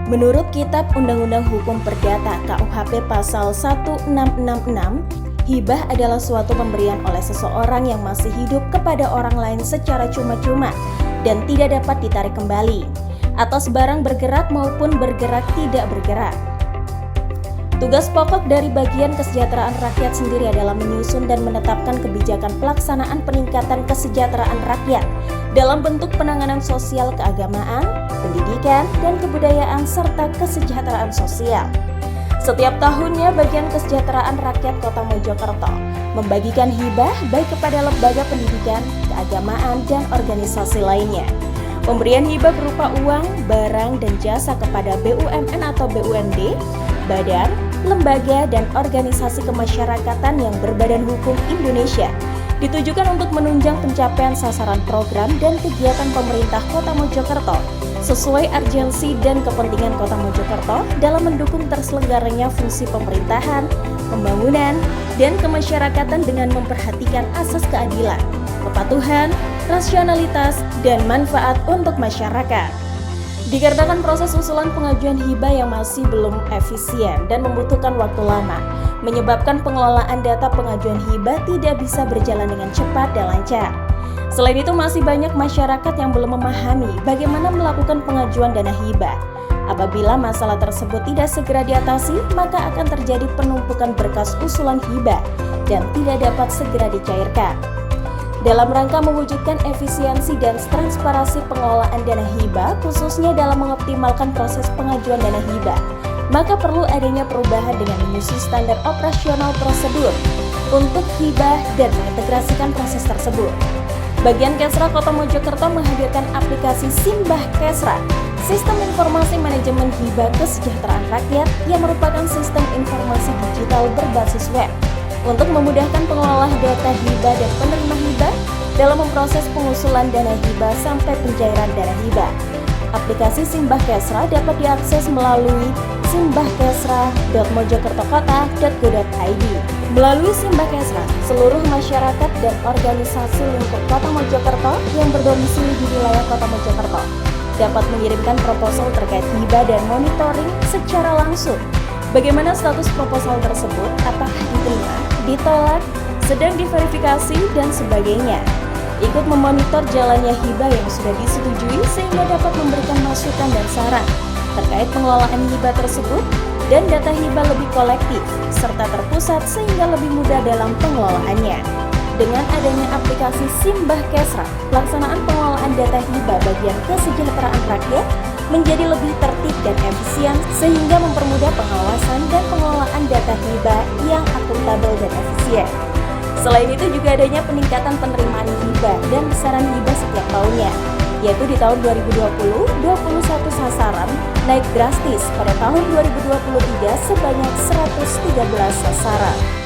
Menurut Kitab Undang-Undang Hukum Perdata KUHP Pasal 1666, hibah adalah suatu pemberian oleh seseorang yang masih hidup kepada orang lain secara cuma-cuma dan tidak dapat ditarik kembali, atas barang bergerak maupun bergerak tidak bergerak. Tugas pokok dari bagian kesejahteraan rakyat sendiri adalah menyusun dan menetapkan kebijakan pelaksanaan peningkatan kesejahteraan rakyat dalam bentuk penanganan sosial keagamaan, pendidikan, dan kebudayaan serta kesejahteraan sosial. Setiap tahunnya bagian kesejahteraan rakyat Kota Mojokerto membagikan hibah baik kepada lembaga pendidikan, keagamaan, dan organisasi lainnya. Pemberian hibah berupa uang, barang, dan jasa kepada BUMN atau BUMD, badan, lembaga, dan organisasi kemasyarakatan yang berbadan hukum Indonesia ditujukan untuk menunjang pencapaian sasaran program dan kegiatan pemerintah Kota Mojokerto sesuai urgensi dan kepentingan Kota Mojokerto dalam mendukung terselenggaranya fungsi pemerintahan, pembangunan, dan kemasyarakatan dengan memperhatikan asas keadilan, kepatuhan, rasionalitas, dan manfaat untuk masyarakat. Dikarenakan proses usulan pengajuan hibah yang masih belum efisien dan membutuhkan waktu lama, menyebabkan pengelolaan data pengajuan hibah tidak bisa berjalan dengan cepat dan lancar. Selain itu, masih banyak masyarakat yang belum memahami bagaimana melakukan pengajuan dana hibah. Apabila masalah tersebut tidak segera diatasi, maka akan terjadi penumpukan berkas usulan hibah dan tidak dapat segera dicairkan. Dalam rangka mewujudkan efisiensi dan transparansi pengelolaan dana hibah, khususnya dalam mengoptimalkan proses pengajuan dana hibah, maka perlu adanya perubahan dengan menyusun standar operasional prosedur untuk hibah dan mengintegrasikan proses tersebut. Bagian Kesra Kota Mojokerto menghadirkan aplikasi Simbah Kesra, Sistem Informasi Manajemen Hibah Kesejahteraan Rakyat yang merupakan sistem informasi digital berbasis web untuk memudahkan pengelola data hibah dan penerima hibah dalam memproses pengusulan dana hibah sampai pencairan dana hibah. Aplikasi Simbah Kesra dapat diakses melalui simbahkesra.mojokertokota.go.id. Melalui Simbah Kesra, seluruh masyarakat dan organisasi lingkup Kota Mojokerto yang berdomisili di wilayah Kota Mojokerto dapat mengirimkan proposal terkait hibah dan monitoring secara langsung. Bagaimana status proposal tersebut, apakah diterima, ditolak, sedang diverifikasi, dan sebagainya. Ikut memonitor jalannya hibah yang sudah disetujui sehingga dapat memberikan masukan dan saran terkait pengelolaan hibah tersebut dan data hibah lebih kolektif serta terpusat sehingga lebih mudah dalam pengelolaannya. Dengan adanya aplikasi Simbah Kesra, pelaksanaan pengelolaan data hibah bagian kesejahteraan rakyat menjadi lebih tertib dan efisien sehingga mempermudah pengawasan dan pengelolaan data hibah yang akuntabel dan efisien. Selain itu juga adanya peningkatan penerimaan hibah dan besaran hibah setiap tahunnya, yaitu di tahun 2020, 21 sasaran naik drastis pada tahun 2023 sebanyak 113 sasaran.